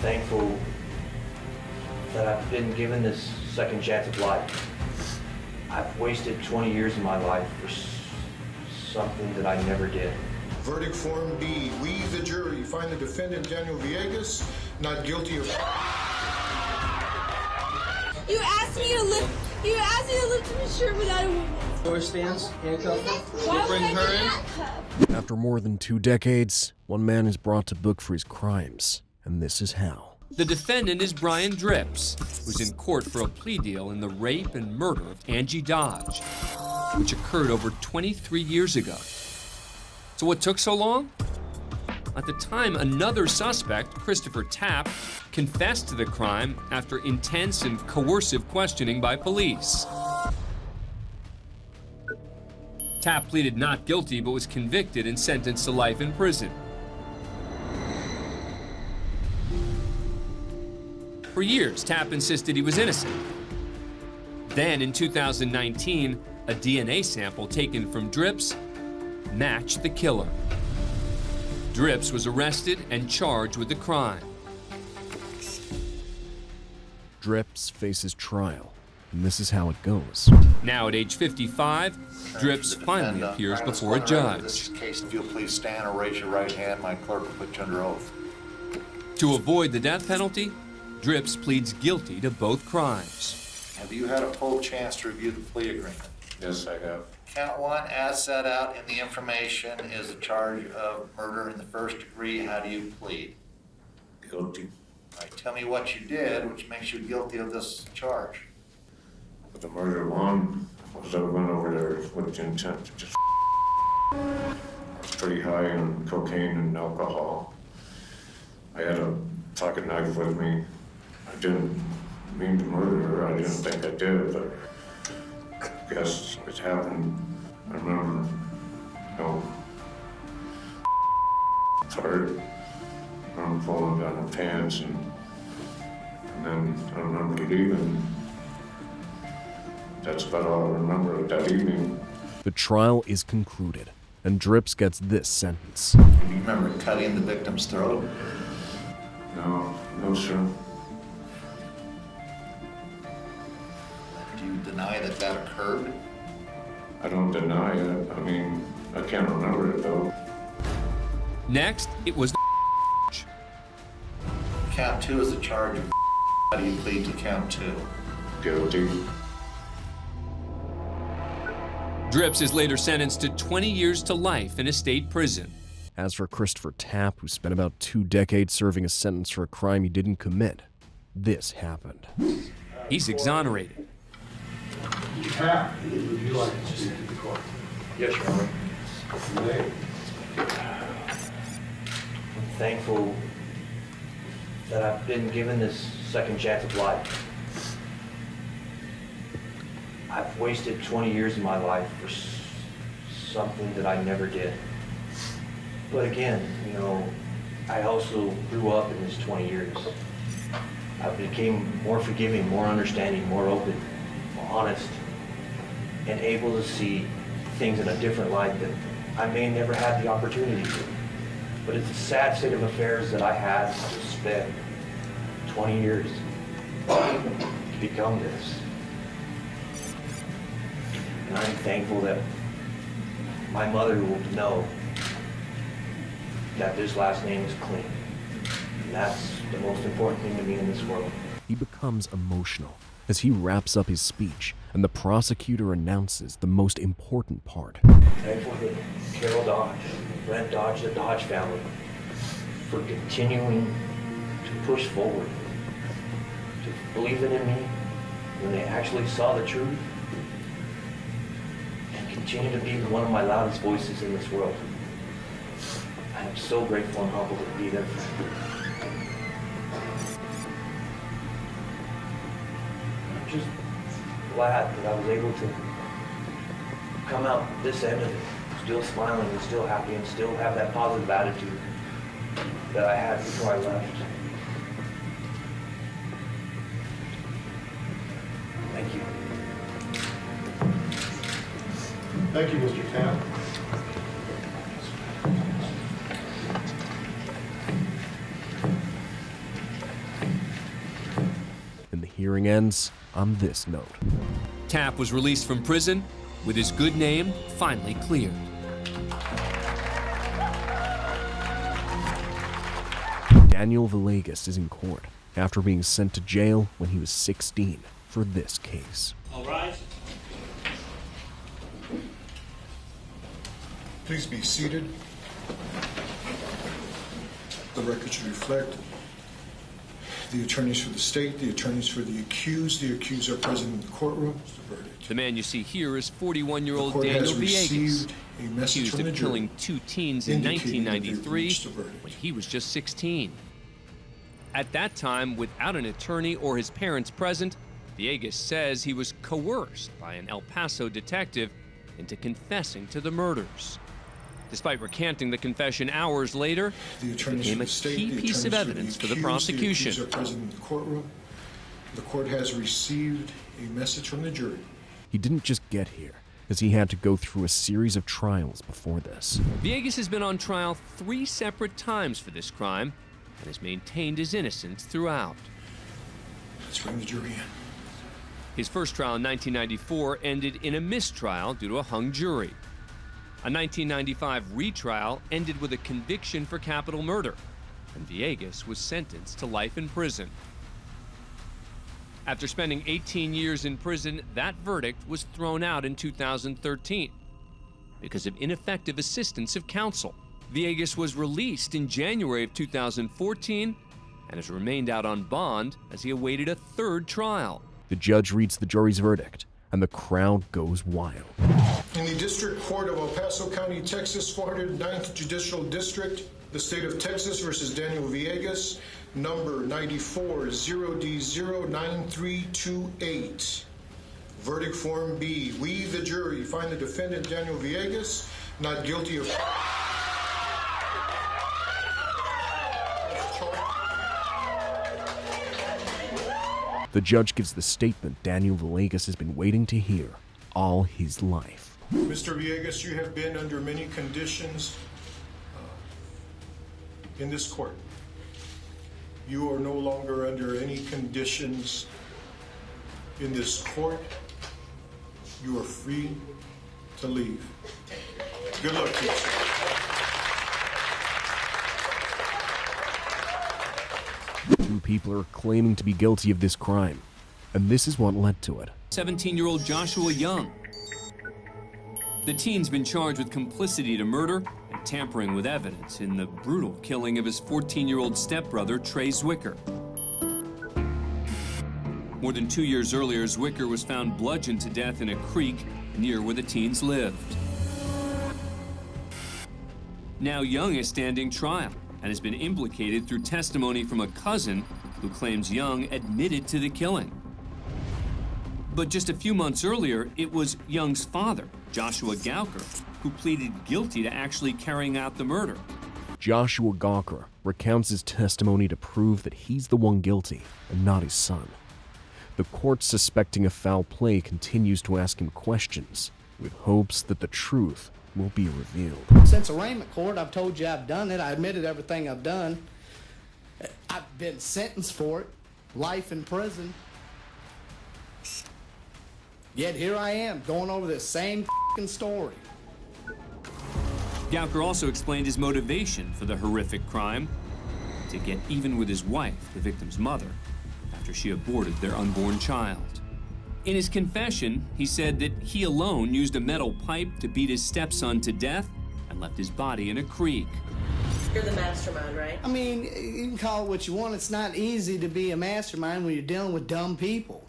thankful that I've been given this second chance at life. I've wasted 20 years of my life for something that I never did. Verdict Form D. We, the jury, find the defendant, Daniel Villegas, not guilty of... You asked me to lift my shirt without a woman. Door stands, handcuffed. Why Bring would I her be in. handcuffed? After more than 2 decades, one man is brought to book for his crimes, and this is how. The defendant is Brian Drips, who's in court for a plea deal in the rape and murder of Angie Dodge, which occurred over 23 years ago. So what took so long? At the time, another suspect, Christopher Tapp, confessed to the crime after intense and coercive questioning by police. Tapp pleaded not guilty but was convicted and sentenced to life in prison. For years, Tapp insisted he was innocent. Then, in 2019, a DNA sample taken from Drips matched the killer. Drips was arrested and charged with the crime. Drips faces trial, and this is how it goes. Now, at age 55, Drips finally appears before a judge. This case, if you'll please stand or raise your right hand, my clerk will put you under oath. To avoid the death penalty, Drips pleads guilty to both crimes. Have you had a full chance to review the plea agreement? Yes, I have. Count one, as set out in the information, is a charge of murder in the first degree. How do you plead? Guilty. All right, tell me what you did, which makes you guilty of this charge. But the murder one was I went over there with the intent to just I was pretty high on cocaine and alcohol. I had a pocket knife with me. I didn't mean to murder her. I didn't think I did, but I guess it happened. I remember, hard. I'm pulling down her pants, and then I remember leaving. That's about all I remember of that evening. The trial is concluded, and Drips gets this sentence. Do you remember cutting the victim's throat? No, sir. Do you deny that that occurred? I don't deny it. I mean, I can't remember it though. Next, it was the Count two is a charge of how do you plead to count two? Guilty. Drips is later sentenced to 20 years to life in a state prison. As for Christopher Tapp, who spent about 2 decades serving a sentence for a crime he didn't commit, this happened. He's exonerated. Tapp, would you like to speak to the court? Yes, Your Honor. I'm thankful that I've been given this second chance at life. I've wasted 20 years of my life for something that I never did. But again, I also grew up in this 20 years. I became more forgiving, more understanding, more open, more honest, and able to see things in a different light that I may never have the opportunity to. But it's a sad state of affairs that I had to spend 20 years to become this. And I'm thankful that my mother will know that this last name is clean. And that's the most important thing to me in this world. He becomes emotional as he wraps up his speech, and the prosecutor announces the most important part. Thankful to Carol Dodge, Brent Dodge, the Dodge family, for continuing to push forward, to believing in me when they actually saw the truth, and continue to be one of my loudest voices in this world. I am so grateful and humbled to be their friend. I'm just glad that I was able to come out this end of it, still smiling and still happy and still have that positive attitude that I had before I left. Thank you. Thank you, Mr. Tapp. hearing ends on this note. Tapp was released from prison with his good name finally cleared. Daniel Villegas is in court after being sent to jail when he was 16 for this case. All right. Please be seated. The record should reflect the attorneys for the state, the attorneys for the accused are present in the courtroom. The verdict. The man you see here is 41-year-old The court Daniel has Villegas, received a message accused from of the jury killing 2 teens in indicating that they've 1993 reached a verdict. when he was just 16. At that time, without an attorney or his parents present, Villegas says he was coerced by an El Paso detective into confessing to the murders. Despite recanting the confession hours later, it became a key piece of evidence for the prosecution. The accused are present in the courtroom. The court has received a message from the jury. He didn't just get here, as he had to go through a series of trials before this. Villegas has been on trial 3 separate times for this crime and has maintained his innocence throughout. Let's bring the jury in. His first trial in 1994 ended in a mistrial due to a hung jury. A 1995 retrial ended with a conviction for capital murder, and Villegas was sentenced to life in prison. After spending 18 years in prison, that verdict was thrown out in 2013 because of ineffective assistance of counsel. Villegas was released in January of 2014 and has remained out on bond as he awaited a 3rd trial. The judge reads the jury's verdict, and the crowd goes wild. In the District Court of El Paso County, Texas, 409th Judicial District, the State of Texas versus Daniel Villegas, number 94-0D09328. Verdict Form B. We, the jury, find the defendant Daniel Villegas not guilty of... The judge gives the statement Daniel Villegas has been waiting to hear all his life. Mr. Villegas, you have been under many conditions in this court. You are no longer under any conditions in this court. You are free to leave. Good luck to you, sir. Two people are claiming to be guilty of this crime, and this is what led to it. 17-year-old Joshua Young. The teen's been charged with complicity to murder and tampering with evidence in the brutal killing of his 14-year-old stepbrother, Trey Zwicker. More than 2 years earlier, Zwicker was found bludgeoned to death in a creek near where the teens lived. Now Young is standing trial and has been implicated through testimony from a cousin who claims Young admitted to the killing. But just a few months earlier, it was Young's father, Joshua Gowker, who pleaded guilty to actually carrying out the murder. Joshua Gawker recounts his testimony to prove that he's the one guilty and not his son. The court, suspecting a foul play, continues to ask him questions with hopes that the truth will be revealed. Since arraignment court, I've told you I've done it. I admitted everything I've done. I've been sentenced for it. Life in prison. Yet here I am, going over this same f***ing story. Gowker also explained his motivation for the horrific crime: to get even with his wife, the victim's mother, after she aborted their unborn child. In his confession, he said that he alone used a metal pipe to beat his stepson to death and left his body in a creek. You're the mastermind, right? I mean, you can call it what you want. It's not easy to be a mastermind when you're dealing with dumb people.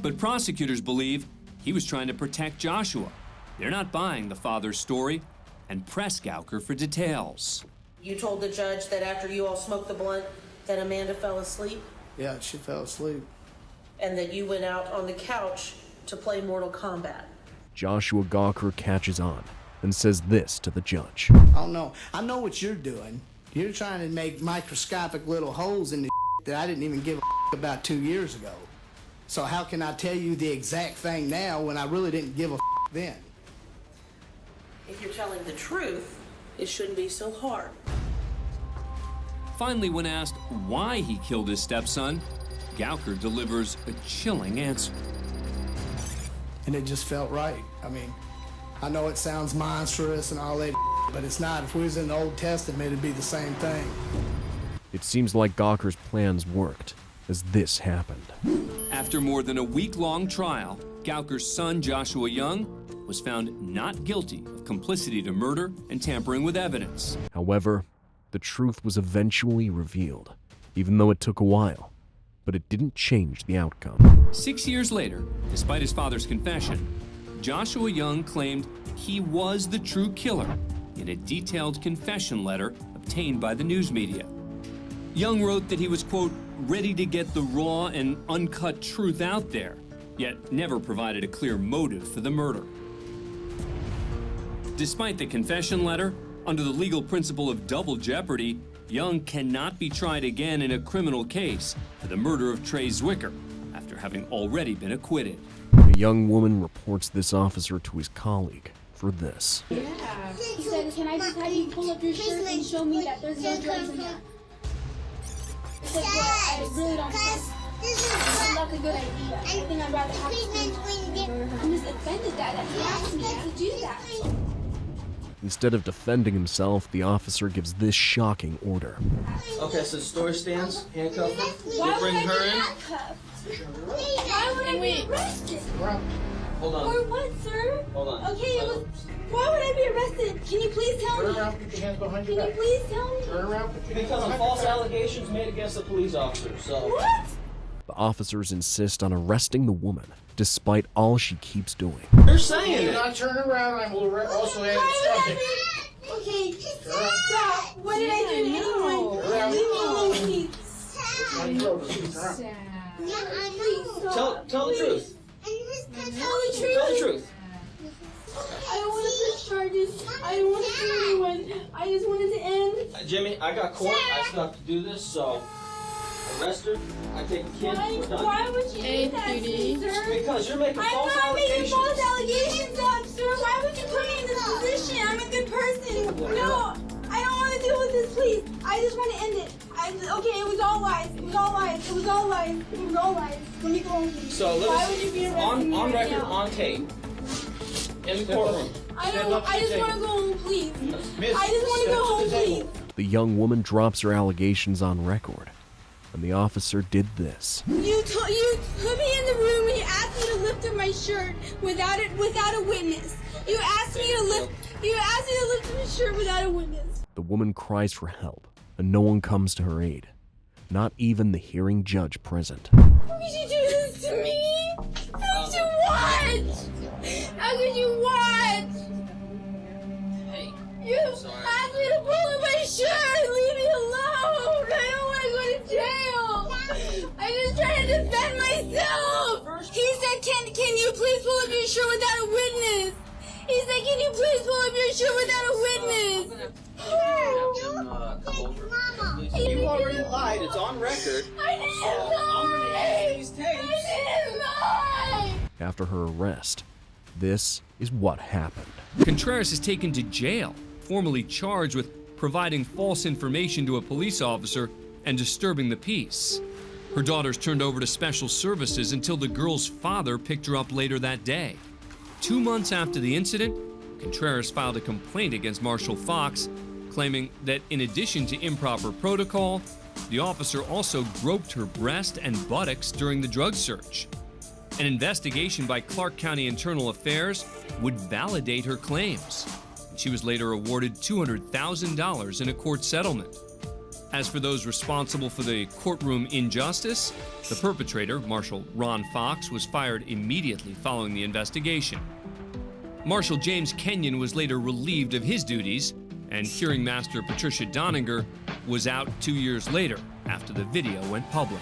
But prosecutors believe he was trying to protect Joshua. They're not buying the father's story and press Gowker for details. You told the judge that after you all smoked the blunt, that Amanda fell asleep? Yeah, she fell asleep. And that you went out on the couch to play Mortal Kombat? Joshua Gawker catches on and says this to the judge. I don't know. I know what you're doing. You're trying to make microscopic little holes in the that I didn't even give a about 2 years ago. So how can I tell you the exact thing now when I really didn't give a then? If you're telling the truth, it shouldn't be so hard. Finally, when asked why he killed his stepson, Gowker delivers a chilling answer. And it just felt right. I mean, I know it sounds monstrous and all that, but it's not. If we was in the Old Testament, it'd be the same thing. It seems like Gawker's plans worked, as this happened. After more than a week-long trial, Gowker's son, Joshua Young, was found not guilty of complicity to murder and tampering with evidence. However, the truth was eventually revealed, even though it took a while. But it didn't change the outcome. 6 years later, despite his father's confession, Joshua Young claimed he was the true killer in a detailed confession letter obtained by the news media. Young wrote that he was, quote, ready to get the raw and uncut truth out there, yet never provided a clear motive for the murder. Despite the confession letter, under the legal principle of double jeopardy, Young cannot be tried again in a criminal case for the murder of Trey Zwicker after having already been acquitted. A young woman reports this officer to his colleague for this. Yeah. He said, can I just have you pull up your shirt and show me that there's no drugs in there? I said, well, I really don't trust. That's not a good idea. I think I'd rather have to. I'm just offended that he asked me to do that. Instead of defending himself, the officer gives this shocking order. Okay, so story stands, handcuffed her. Why You bring would I her be in. handcuffed? Why would I be arrested? Hold on. For what, sir? Hold on. Okay, it was. Why would I be arrested? Can you please tell me? Turn around, put your hands behind Can your you back. please tell me? Turn around, put your hands Because of behind false your back. allegations made against a police officer, so. What? The officers insist on arresting the woman, despite all she keeps doing. You're saying Do it. not turn around, I will also add Why would I instructions. be? Okay, stop. What did I do to anyone? Turn around. Leave me alone, please. Now you go, please, turn around. Please stop. Tell the truth. Tell the truth. Tell the truth. I don't want to press charges. I don't want to sue anyone. I just wanted to end. Jimmy, I got court. I still have to do this, so arrest her. I take the kid. We're done. Why would you do that, sir? Because you're making I'm false not making allegations. false allegations, officer. Why would you put me in this position? I'm a good person. No, I don't want to deal with this, please. I just want to end it. Okay, it was all lies. It was all lies. It was all lies. It was all lies. Let me go home, please. So Why would you be arresting me on right record, now? on tape, in the courtroom. I just want to go home, please. Miss, I just want to step go to home, the table. please. The young woman drops her allegations on record, and the officer did this. You put me in the room and you asked me to lift up my shirt without a witness. You asked me to lift my shirt without a witness. The woman cries for help, and no one comes to her aid. Not even the hearing judge present. How could you do this to me? How could you what? How could you what? You asked me to pull up my shirt. Leave me alone. I don't want to go to jail. I'm just trying to defend myself. He said, can you please pull up your shirt without a witness? He said, can you please pull up your shirt without a witness? You already lied. It's on record. I didn't lie. These tapes. I didn't lie. After her arrest, this is what happened. Contreras is taken to jail, formally charged with providing false information to a police officer and disturbing the peace. Her daughter's turned over to special services until the girl's father picked her up later that day. 2 months after the incident, Contreras filed a complaint against Marshal Fox, claiming that in addition to improper protocol, the officer also groped her breast and buttocks during the drug search. An investigation by Clark County Internal Affairs would validate her claims. She was later awarded $200,000 in a court settlement. As for those responsible for the courtroom injustice, the perpetrator, Marshal Ron Fox, was fired immediately following the investigation. Marshal James Kenyon was later relieved of his duties, and hearing master Patricia Doninger was out 2 years later after the video went public.